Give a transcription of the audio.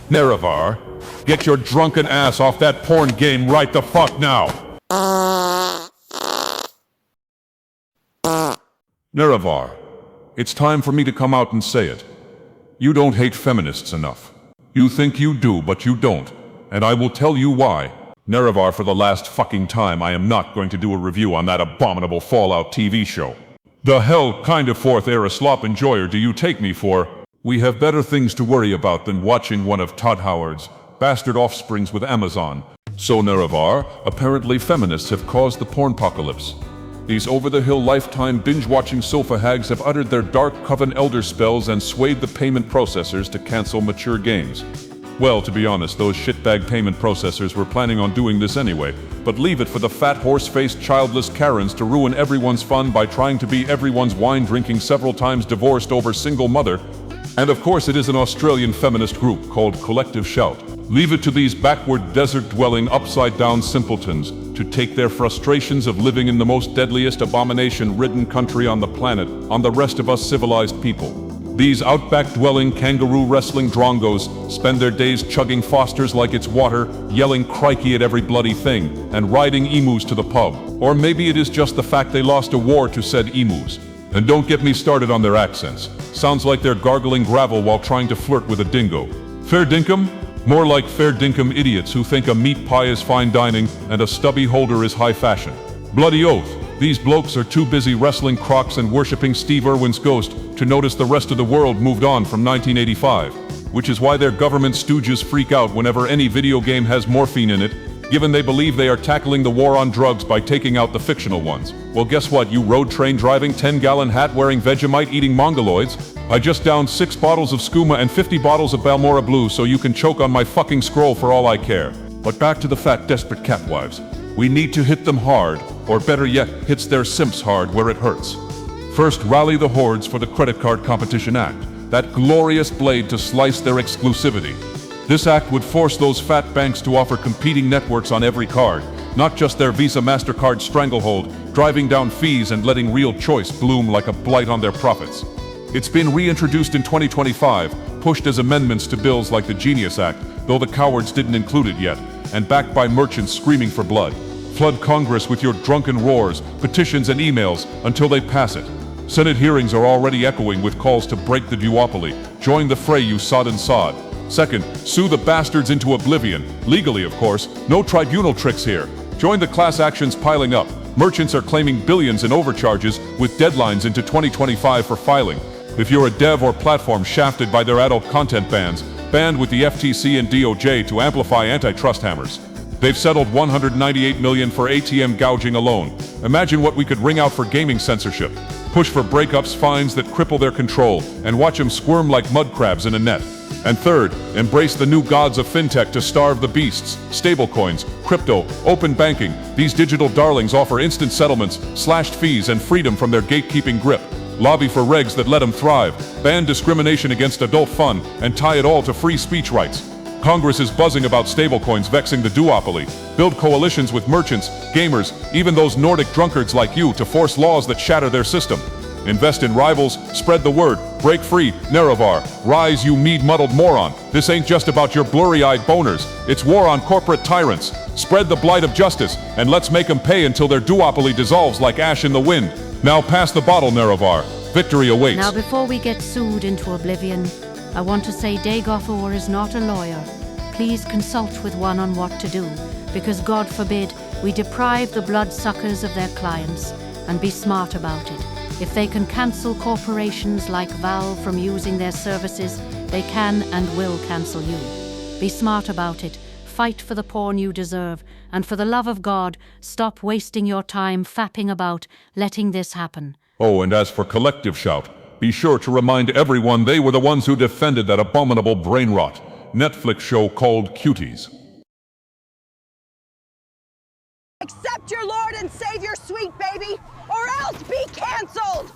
Nerevar, get your drunken ass off that porn game right the fuck now! Nerevar, it's time for me to come out and say it. You don't hate feminists enough. You think you do, but you don't. And I will tell you why. Nerevar, for the last fucking time, I am not going to do a review on that abominable Fallout TV show. The hell kind of fourth era slop enjoyer do you take me for? We have better things to worry about than watching one of Todd Howard's bastard offsprings with Amazon. So Nerevar, apparently feminists have caused the pornpocalypse. These over-the-hill lifetime binge-watching sofa hags have uttered their dark coven elder spells and swayed the payment processors to cancel mature games. Well, to be honest, those shitbag payment processors were planning on doing this anyway, but leave it for the fat horse-faced childless Karens to ruin everyone's fun by trying to be everyone's wine-drinking several times divorced over single mother. And of course it is an Australian feminist group called Collective Shout. Leave it to these backward desert-dwelling upside-down simpletons to take their frustrations of living in the most deadliest abomination-ridden country on the planet on the rest of us civilized people. These outback-dwelling kangaroo-wrestling drongos spend their days chugging Fosters like it's water, yelling crikey at every bloody thing, and riding emus to the pub. Or maybe it is just the fact they lost a war to said emus. And don't get me started on their accents. Sounds like they're gargling gravel while trying to flirt with a dingo. Fair dinkum? More like fair dinkum idiots who think a meat pie is fine dining and a stubby holder is high fashion. Bloody oath, these blokes are too busy wrestling Crocs and worshipping Steve Irwin's ghost to notice the rest of the world moved on from 1985. Which is why their government stooges freak out whenever any video game has morphine in it, given they believe they are tackling the war on drugs by taking out the fictional ones. Well, guess what, you road train driving, 10-gallon hat wearing Vegemite eating mongoloids? I just downed 6 bottles of skooma and 50 bottles of Balmora Blue so you can choke on my fucking scroll for all I care. But back to the fat desperate catwives. We need to hit them hard, or better yet, hits their simps hard where it hurts. First, rally the hordes for the Credit Card Competition Act, that glorious blade to slice their exclusivity. This act would force those fat banks to offer competing networks on every card, not just their Visa MasterCard stranglehold, driving down fees and letting real choice bloom like a blight on their profits. It's been reintroduced in 2025, pushed as amendments to bills like the Genius Act, though the cowards didn't include it yet, and backed by merchants screaming for blood. Flood Congress with your drunken roars, petitions and emails until they pass it. Senate hearings are already echoing with calls to break the duopoly. Join the fray, you sodden sod. Second, sue the bastards into oblivion. Legally, of course. No tribunal tricks here. Join the class actions piling up. Merchants are claiming billions in overcharges with deadlines into 2025 for filing. If you're a dev or platform shafted by their adult content bans, banned with the FTC and DOJ to amplify antitrust hammers. They've settled $198 million for ATM gouging alone. Imagine what we could wring out for gaming censorship. Push for breakups, fines that cripple their control, and watch them squirm like mud crabs in a net. And third, embrace the new gods of fintech to starve the beasts. Stablecoins, crypto, open banking. These digital darlings offer instant settlements, slashed fees, and freedom from their gatekeeping grip. Lobby for regs that let them thrive. Ban discrimination against adult fun, and tie it all to free speech rights. Congress is buzzing about stablecoins vexing the duopoly. Build coalitions with merchants, gamers, even those Nordic drunkards like you to force laws that shatter their system. Invest in rivals, spread the word, break free, Nerevar, rise you mead-muddled moron. This ain't just about your blurry-eyed boners, it's war on corporate tyrants. Spread the blight of justice, and let's make them pay until their duopoly dissolves like ash in the wind. Now pass the bottle, Nerevar. Victory awaits. Now before we get sued into oblivion, I want to say Dagoth Ur is not a lawyer. Please consult with one on what to do, because God forbid we deprive the bloodsuckers of their clients, and be smart about it. If they can cancel corporations like Valve from using their services, they can and will cancel you. Be smart about it. Fight for the porn you deserve, and for the love of God, stop wasting your time fapping about letting this happen. Oh, and as for Collective Shout, be sure to remind everyone they were the ones who defended that abominable brain rot Netflix show called Cuties. Accept your Lord and Savior, sweet baby, or else be canceled!